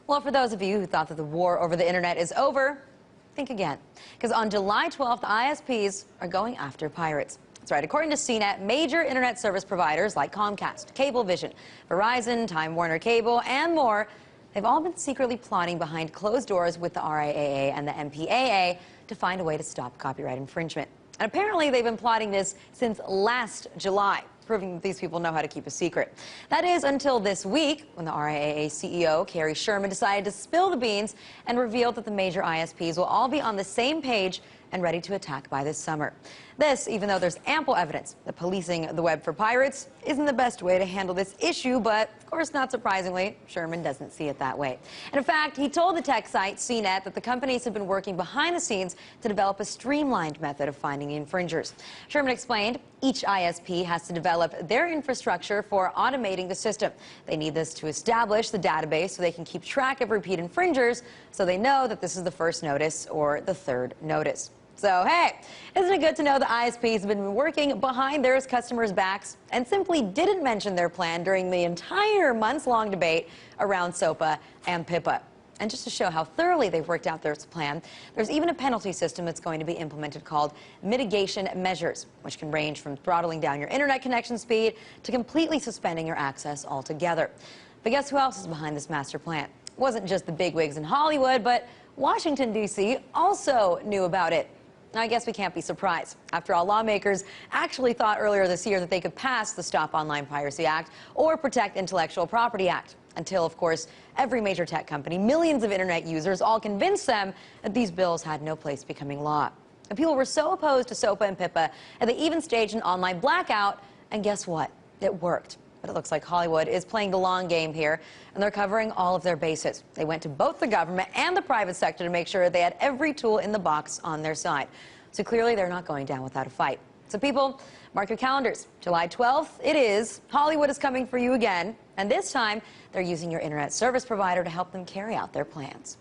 Well, for those of you who thought that the war over the internet is over, think again. Because on July 12th, ISPs are going after pirates. That's right. According to C.T.A, major internet service providers like Comcast, Cablevision, Verizon, Time Warner Cable, and more, they've all been secretly plotting behind closed doors with the R.I.A.A. and the N.D.A.A. to find a way to stop copyright infringement. And apparently they've been plotting this since last July, proving that these people know how to keep a secret. That is until this week, when the R.I.A.A. CEO, Carrie Sherman, decided to spill the beans and revealed that the major ISPs will all be on the same page and ready to attack by this summer. This, even though there's ample evidence that policing the web for pirates isn't the best way to handle this issue, but, of course, not surprisingly, Sherman doesn't see it that way. And in fact, he told the tech site CNET that the companies have been working behind the scenes to develop a streamlined method of finding the infringers. Sherman explained each ISP has to develop their infrastructure for automating the system. They need this to establish the database so they can keep track of repeat infringers, so they know that this is the first notice or the third notice. So, hey, isn't it good to know the ISPs have been working behind their customers' backs and simply didn't mention their plan during the entire months-long debate around S.O.P.A. and P.I.P.A. And just to show how thoroughly they've worked out their plan, there's even a penalty system that's going to be implemented called mitigation measures, which can range from throttling down your internet connection speed to completely suspending your access altogether. But guess who else is behind this master plan? It wasn't just the bigwigs in Hollywood, but Washington, D.C. also knew about it. I guess we can't be surprised. After all, lawmakers actually thought earlier this year that they could pass the Stop Online Piracy Act or Protect Intellectual Property Act. Until, of course, every major tech company, millions of internet users, all convinced them that these bills had no place becoming law. And people were so opposed to S.O.P.A. and P.I.P.A. that they even staged an online blackout, and guess what? It worked. But it looks like Hollywood is playing the long game here, and they're covering all of their bases. They went to both the government and the private sector to make sure they had every tool in the box on their side. So clearly they're not going down without a fight. So people, mark your calendars. July 12th, it is. Hollywood is coming for you again. And this time, they're using your internet service provider to help them carry out their plans.